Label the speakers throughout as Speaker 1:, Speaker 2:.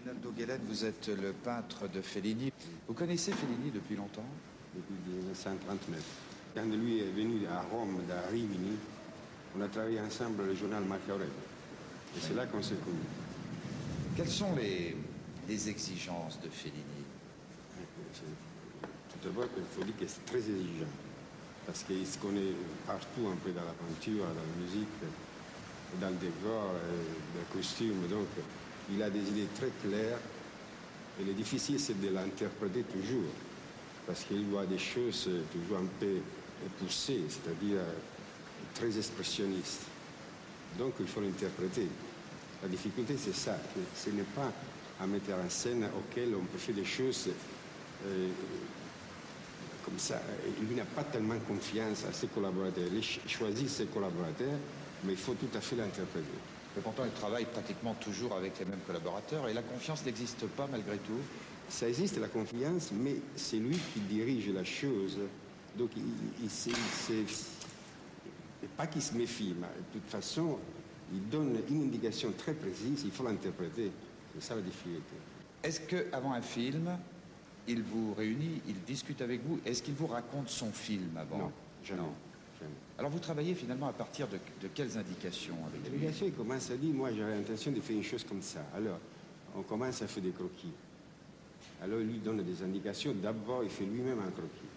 Speaker 1: Rinaldo Guelen, vous êtes le peintre de Fellini. Vous connaissez Fellini depuis longtemps?
Speaker 2: Depuis 1939. Quand lui est venu à Rome, à Rimini, on a travaillé ensemble le journal Marco Aurelio. Et c'est là qu'on s'est connus.
Speaker 1: Quelles sont les exigences de Fellini?
Speaker 2: Tout d'abord, il faut dire que c'est très exigeant. Parce qu'il se connaît partout, un peu dans la peinture, dans la musique, dans le décor, dans le costume. Donc, il a des idées très claires. Et le difficile, c'est de l'interpréter toujours. Parce qu'il voit des choses toujours un peu poussées, c'est-à-dire très expressionnistes. Donc, il faut l'interpréter. La difficulté, c'est ça. Ce n'est pas un metteur en scène auquel on peut faire des choses comme ça. Il n'a pas tellement confiance à ses collaborateurs. Il choisit ses collaborateurs, mais il faut tout à fait l'interpréter.
Speaker 1: Mais pourtant, il travaille pratiquement toujours avec les mêmes collaborateurs et la confiance n'existe pas malgré tout.
Speaker 2: Ça existe, la confiance, mais c'est lui qui dirige la chose. Donc, pas qu'il se méfie, mais de toute façon, il donne une indication très précise, il faut l'interpréter. C'est ça la difficulté.
Speaker 1: Est-ce qu'avant un film, il vous réunit, il discute avec vous? Est-ce qu'il vous raconte son film avant?
Speaker 2: Non, jamais.
Speaker 1: Non.
Speaker 2: Jamais.
Speaker 1: Alors vous travaillez finalement à partir de quelles indications avec lui?
Speaker 2: Bien sûr, il commence à dire, moi j'aurais l'intention de faire une chose comme ça. Alors, on commence à faire des croquis. Alors, il lui donne des indications. D'abord, il fait lui-même un croquis.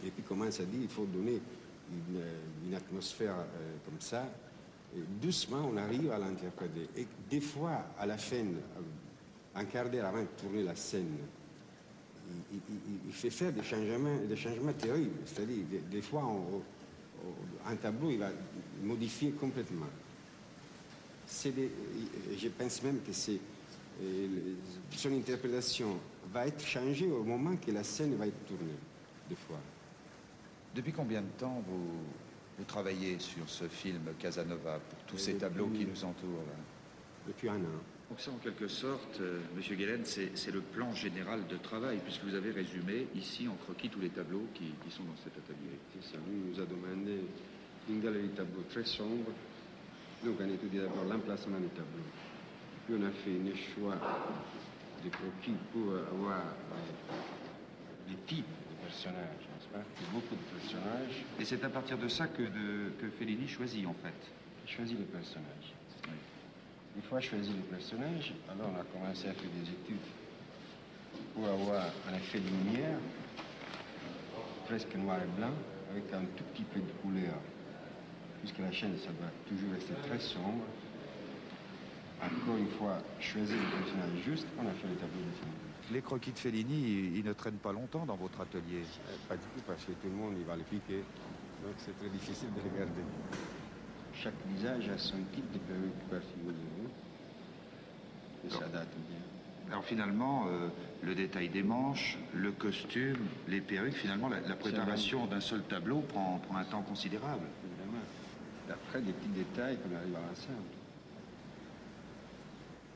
Speaker 2: Et puis, il commence à dire, il faut donner une atmosphère comme ça. Et doucement, on arrive à l'interpréter. Et des fois, à la fin, un quart d'heure avant de tourner la scène, il fait faire des changements terribles. C'est-à-dire, des fois, un tableau, il va modifier complètement. Je pense même que son interprétation va être changée au moment que la scène va être tournée, des fois.
Speaker 1: Depuis combien de temps vous travaillez sur ce film Casanova, pour tous ces tableaux qui nous entourent là?
Speaker 2: Depuis un an.
Speaker 1: Donc ça, en quelque sorte, Monsieur Guelen, c'est le plan général de travail, puisque vous avez résumé ici en croquis tous les tableaux qui sont dans cet atelier.
Speaker 2: C'est ça. Lui nous a demandé une galerie de tableaux très sombre. Donc on a étudié d'abord l'emplacement des tableaux. Puis on a fait un choix de croquis pour avoir des types de personnages, n'est-ce pas? Il y a beaucoup de personnages.
Speaker 1: Et c'est à partir de ça que Fellini choisit, en fait.
Speaker 2: Il choisit les personnages.
Speaker 1: Oui.
Speaker 2: Une fois choisi les personnages, alors on a commencé à faire des études pour avoir un effet de lumière, presque noir et blanc, avec un tout petit peu de couleur. Puisque la chaîne, ça doit toujours rester très sombre. Encore une fois, choisi le personnage juste, on a fait le tableau définitif.
Speaker 1: Les croquis de Fellini, ils ne traînent pas longtemps dans votre atelier?
Speaker 2: Pas du tout, parce que tout le monde, il va les piquer. Donc c'est très difficile de les garder. Chaque visage a son type de perruque particulier. Et ça date bien.
Speaker 1: Alors finalement, le détail des manches, le costume, les perruques, finalement, la préparation d'un seul tableau prend un temps considérable.
Speaker 2: Évidemment. D'après des petits détails qu'on arrive à ensemble.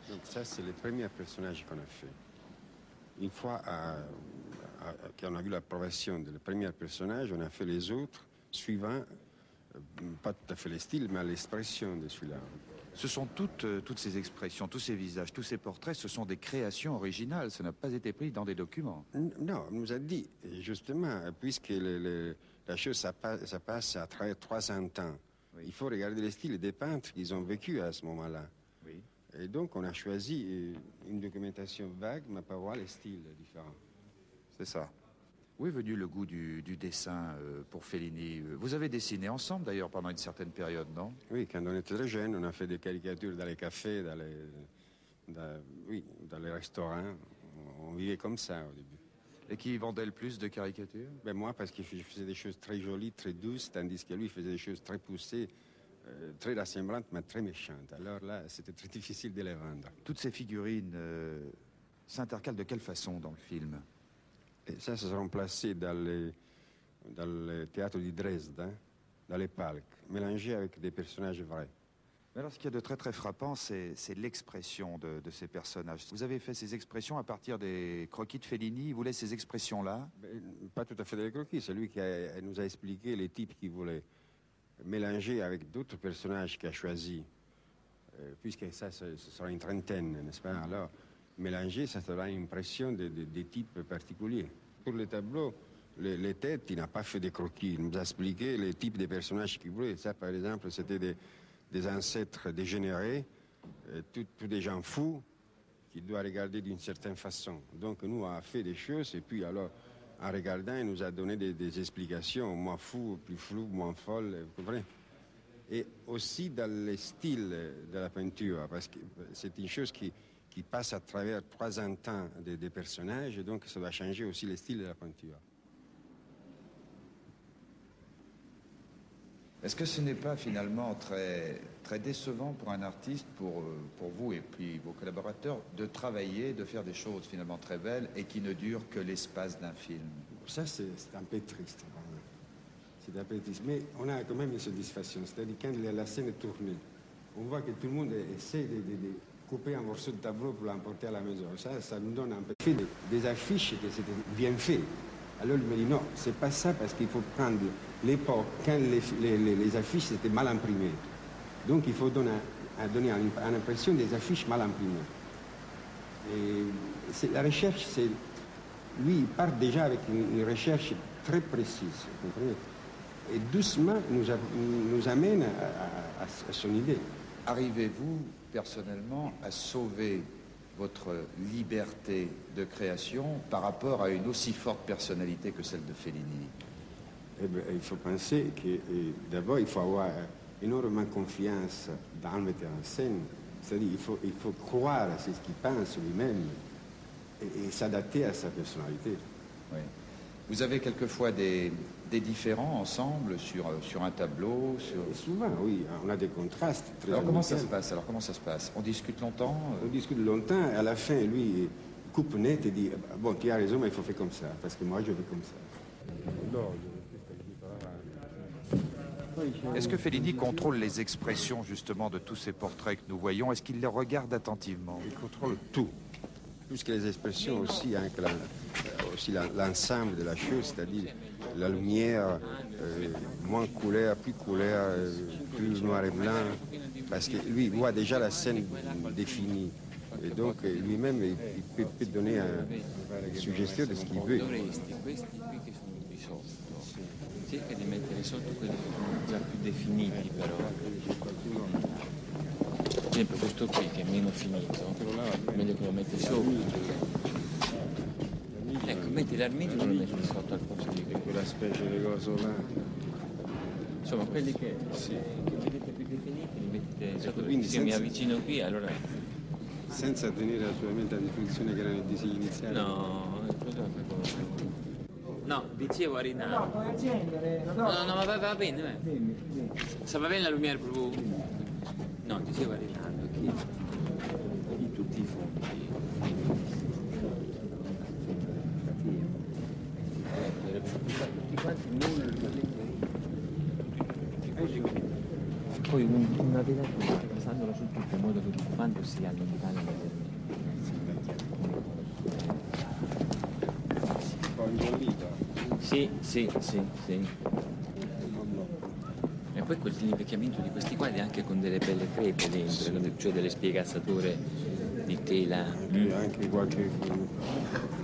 Speaker 2: Donc ça, c'est le premier personnage qu'on a fait. Une fois qu'on a vu l'approbation du premier personnage, on a fait les autres, suivant, pas tout à fait le style, mais l'expression de celui-là.
Speaker 1: Ce sont toutes ces expressions, tous ces visages, tous ces portraits, ce sont des créations originales. Ça n'a pas été pris dans des documents.
Speaker 2: Non, on nous a dit, justement, puisque la chose, ça passe à travers 300 ans. Oui. Il faut regarder le style des peintres qu'ils ont vécu à ce moment-là.
Speaker 1: Oui.
Speaker 2: Et donc, on a choisi une documentation vague, mais pour voir les styles différents.
Speaker 1: C'est ça. Où est venu le goût du dessin pour Fellini? Vous avez dessiné ensemble, d'ailleurs, pendant une certaine période, non?
Speaker 2: Oui, quand on était très jeunes, on a fait des caricatures dans les cafés, dans les restaurants. On vivait comme ça au début.
Speaker 1: Et qui vendait le plus de caricatures?
Speaker 2: Ben moi, parce que je faisais des choses très jolies, très douces, tandis que lui faisait des choses très poussées, très rassemblantes, mais très méchantes. Alors là, c'était très difficile de les vendre.
Speaker 1: Toutes ces figurines s'intercalent de quelle façon dans le film?
Speaker 2: Et ça se sont placés dans le théâtre de Dresde, hein, dans les palques, mélangés avec des personnages vrais.
Speaker 1: Mais alors, ce qu'il y a de très très frappant, c'est l'expression de ces personnages. Vous avez fait ces expressions à partir des croquis de Fellini. Il voulait ces expressions-là?
Speaker 2: Pas tout à fait des croquis. C'est lui qui nous a expliqué les types qu'il voulait mélanger avec d'autres personnages qu'il a choisis. Puisque ça, ce sera une trentaine, n'est-ce pas? Alors, mélangé, ça te donne une impression de types particuliers. Pour les tableaux, les têtes, il n'a pas fait des croquis. Il nous a expliqué les types de personnages qu'il voulait. Ça, par exemple, c'était des ancêtres dégénérés, tous des gens fous, qui doivent regarder d'une certaine façon. Donc, nous, on a fait des choses, et puis alors, en regardant, il nous a donné des explications, moins fous, plus floues, moins folles, vous comprenez? Et aussi dans le style de la peinture, parce que c'est une chose qui passe à travers 300 ans des personnages, et donc ça va changer aussi le style de la peinture.
Speaker 1: Est-ce que ce n'est pas finalement très décevant pour un artiste, pour vous et puis vos collaborateurs, de travailler, de faire des choses finalement très belles et qui ne durent que l'espace d'un film?
Speaker 2: Ça, c'est un peu triste. C'est un peu triste. Mais on a quand même une satisfaction. C'est-à-dire quand la scène est tournée, on voit que tout le monde essaie de couper un morceau de tableau pour l'emporter à la maison. Ça nous donne un peu des affiches que c'était bien fait. Alors il me dit non, c'est pas ça parce qu'il faut prendre l'époque quand les affiches étaient mal imprimées. Donc il faut donner une impression des affiches mal imprimées. Et la recherche, lui, il part déjà avec une recherche très précise, vous comprenez? Et doucement nous amène à son idée.
Speaker 1: Arrivez-vous personnellement à sauver votre liberté de création par rapport à une aussi forte personnalité que celle de Fellini?
Speaker 2: Eh bien, il faut penser que d'abord il faut avoir énormément confiance dans le metteur en scène. C'est-à-dire il faut croire à ce qu'il pense lui-même et s'adapter à sa personnalité.
Speaker 1: Oui. Vous avez quelquefois des différends ensemble sur un tableau
Speaker 2: Et souvent, oui, on a des contrastes très
Speaker 1: Alors comment ça
Speaker 2: amicaux.
Speaker 1: se passe? Alors comment ça se passe? On discute longtemps?
Speaker 2: On discute longtemps, et à la fin, lui, coupe net et dit « Bon, tu as raison, mais il faut faire comme ça, parce que moi, je veux comme ça. »
Speaker 1: Est-ce que Fellini contrôle les expressions justement de tous ces portraits que nous voyons? Est-ce qu'il les regarde attentivement?
Speaker 2: Il contrôle tout. Plus que les expressions aussi, hein, aussi l'ensemble de la chose, c'est-à-dire la lumière, moins couleur, plus noir et blanc, parce que lui, il voit déjà la scène définie. Et donc lui-même, il peut donner une suggestion de ce qu'il veut.
Speaker 3: Cerca di mettere sotto quelli che sono già più definiti però. Per esempio questo qui che è meno finito, meglio che lo metti sopra. Ecco, metti l'armidio e lo metti sotto al posto di
Speaker 2: Quella specie di coso là.
Speaker 3: Insomma, quelli che vedete più definiti li mettete sotto,
Speaker 2: quindi
Speaker 3: se mi avvicino qui allora.
Speaker 2: Senza tenere assolutamente la definizione che erano i disegni iniziali.
Speaker 3: No, no, dicevo a Rinaldo.
Speaker 4: No, puoi accendere.
Speaker 3: No, ma va bene. Se va bene la lumière proprio. No, dicevo a Rinaldo che in tutti i fondi. Tutti quanti poi una vedatura passandola su tutto in modo che tutti quanti si allontanano Sì. E poi l'invecchiamento di questi quadri anche con delle belle crepe dentro, cioè delle spiegazzature di tela.
Speaker 2: Anche qualche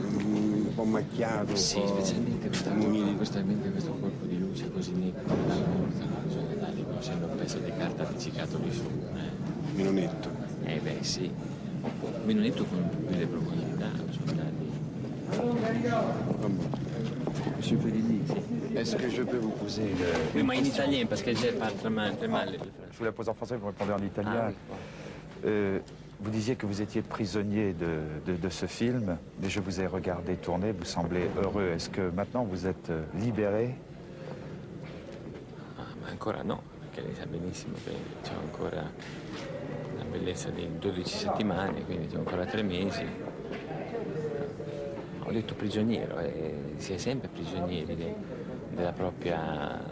Speaker 2: un po' macchiato.
Speaker 3: Sì, specialmente questo colpo di luce così netto, sembra un pezzo di carta appiccicato di su.
Speaker 2: Meno netto.
Speaker 3: Beh sì, meno netto con delle profondità, sono
Speaker 1: Monsieur Fellini, est-ce que je peux vous poser
Speaker 3: Oui, mais en italien, parce que je parle très mal le français.
Speaker 1: Je vous la pose en français, vous répondez en italien.
Speaker 3: Ah, oui.
Speaker 1: Vous disiez que vous étiez prisonnier de ce film, mais je vous ai regardé tourner, vous semblez heureux. Est-ce que maintenant vous êtes libéré?
Speaker 3: Ma ancora no, perché lei sa benissimo che c'è ancora una bellezza di 12 settimane, quindi c'è ancora 3 mesi. Ho detto prigioniero, si è sempre prigionieri della propria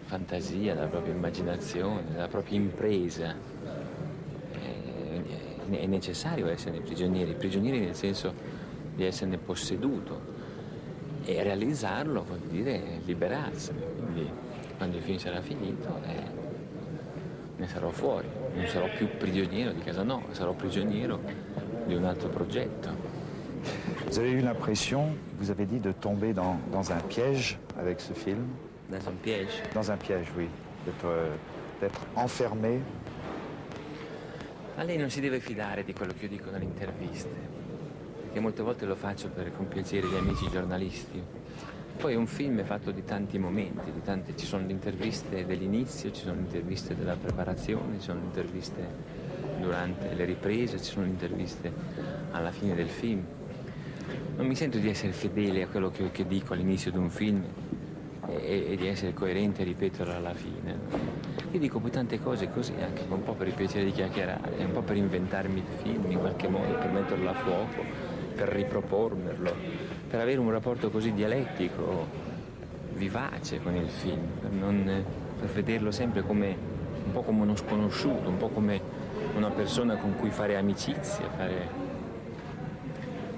Speaker 3: fantasia, della propria immaginazione, della propria impresa. È necessario essere prigionieri nel senso di esserne posseduto e realizzarlo vuol dire liberarsene, quindi quando il film sarà finito ne sarò fuori. non sarò più prigioniero di Casanova, sarò prigioniero di un altro progetto.
Speaker 1: Vous avez eu l'impression, vous avez dit, de tomber dans un piège avec ce film?
Speaker 3: Dans un piège.
Speaker 1: Dans un piège, oui. D'être enfermé.
Speaker 3: Ma lei non si deve fidare di quello che io dico nelle interviste, perché molte volte lo faccio per compiacere gli amici giornalisti. Poi un film è fatto di tanti momenti, ci sono le interviste dell'inizio, ci sono le interviste della preparazione, ci sono le interviste durante le riprese, ci sono le interviste alla fine del film. Non mi sento di essere fedele a quello che dico all'inizio di un film e di essere coerente e ripeterlo alla fine. Io dico poi tante cose così, anche un po' per il piacere di chiacchierare, un po' per inventarmi il film in qualche modo, per metterlo a fuoco, per ripropormerlo, per avere un rapporto così dialettico, vivace con il film, per vederlo sempre come un po' come uno sconosciuto, un po' come una persona con cui fare amicizia,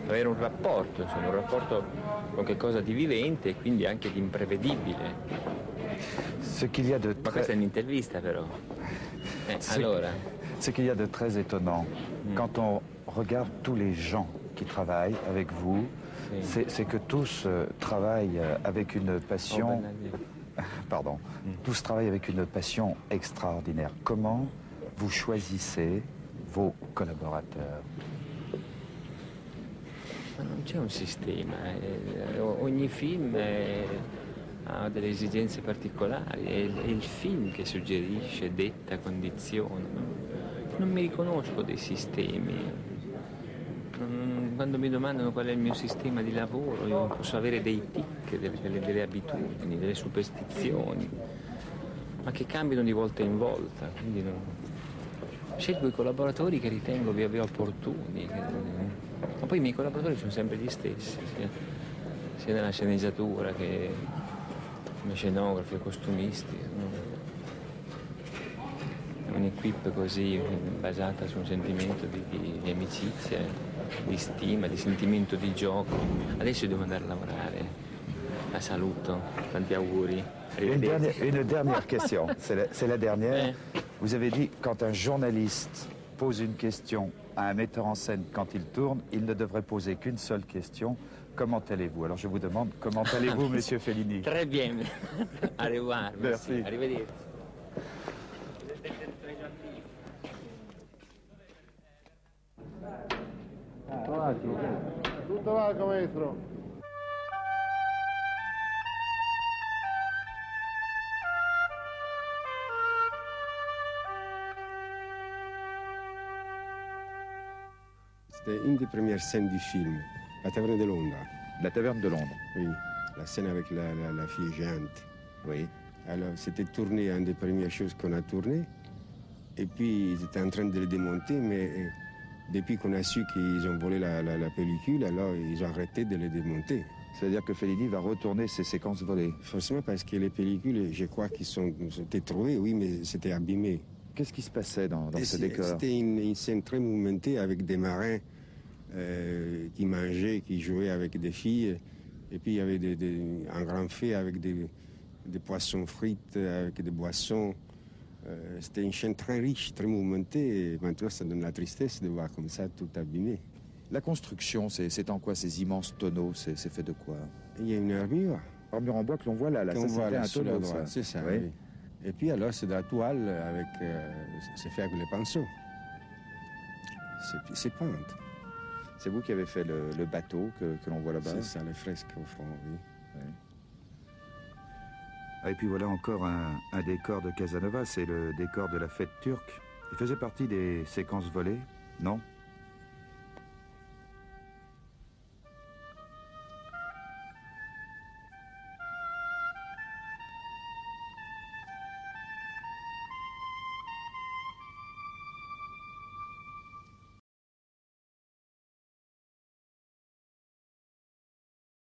Speaker 3: avere un rapporto, insomma, un rapporto con qualcosa di vivente e quindi anche di imprevedibile.
Speaker 1: Ce qu'il y a de
Speaker 3: Ma questa è un'intervista però. Allora.
Speaker 1: Ce qu'il y a de très étonnant, quand on regarde tous les gens qui travaillent avec vous, c'est que tous travaillent avec une passion... Pardon. Tous travaillent avec une passion extraordinaire. Comment vous choisissez vos collaborateurs?
Speaker 3: Ma non c'è un sistema, ogni film ha delle esigenze particolari, è il film che suggerisce, detta, condiziona. Non mi riconosco dei sistemi. Quando mi domandano qual è il mio sistema di lavoro, io posso avere dei tic, delle abitudini, delle superstizioni, ma che cambiano di volta in volta. Quindi scelgo i collaboratori che ritengo più opportuni. Ma poi i miei collaboratori sono sempre gli stessi, sia nella sceneggiatura che come scenografi e costumisti. È un'equipe così basata su un sentimento di amicizia, di stima, di sentimento di gioco. Adesso devo andare a lavorare. La saluto, tanti auguri.
Speaker 1: Une dernière question, c'est la dernière. Vous avez dit, quand un journaliste pose une question à un metteur en scène quand il tourne, il ne devrait poser qu'une seule question. Comment allez-vous? Alors je vous demande, comment allez-vous, Monsieur Fellini?
Speaker 3: Très bien. Au revoir.
Speaker 1: Merci.
Speaker 3: Arrivederci.
Speaker 4: Tutto largo, maestro.
Speaker 2: C'était une des premières scènes du film, la taverne de Londres.
Speaker 1: La taverne de Londres.
Speaker 2: Oui, la scène avec la fille géante.
Speaker 1: Oui.
Speaker 2: Alors, c'était tourné, une des premières choses qu'on a tourné. Et puis, ils étaient en train de le démonter, mais depuis qu'on a su qu'ils ont volé la pellicule, alors ils ont arrêté de le démonter.
Speaker 1: C'est-à-dire que Fellini va retourner ces séquences volées?
Speaker 2: Forcément, parce que les pellicules, je crois qu'ils étaient trouvées, oui, mais c'était abîmé.
Speaker 1: Qu'est-ce qui se passait dans ce décor?
Speaker 2: C'était une scène très mouvementée avec des marins qui mangeaient, qui jouaient avec des filles. Et puis il y avait un grand fait avec des poissons frites, avec des boissons. C'était une scène très riche, très mouvementée. Et maintenant, ça donne la tristesse de voir comme ça tout abîmé.
Speaker 1: La construction, c'est en quoi ces immenses tonneaux? C'est fait de quoi?
Speaker 2: Il y a une armure.
Speaker 1: Armure en bois que l'on voit là, ça c'était un tonneau, ça.
Speaker 2: C'est ça,
Speaker 1: oui.
Speaker 2: Oui. Et puis alors, c'est de la toile avec... c'est fait avec les pinceaux. C'est peinte.
Speaker 1: C'est vous qui avez fait le bateau que l'on voit là-bas?
Speaker 2: C'est ça, les fresques au fond, oui.
Speaker 1: Oui. Ah, et puis voilà encore un décor de Casanova, c'est le décor de la fête turque. Il faisait partie des séquences volées, non?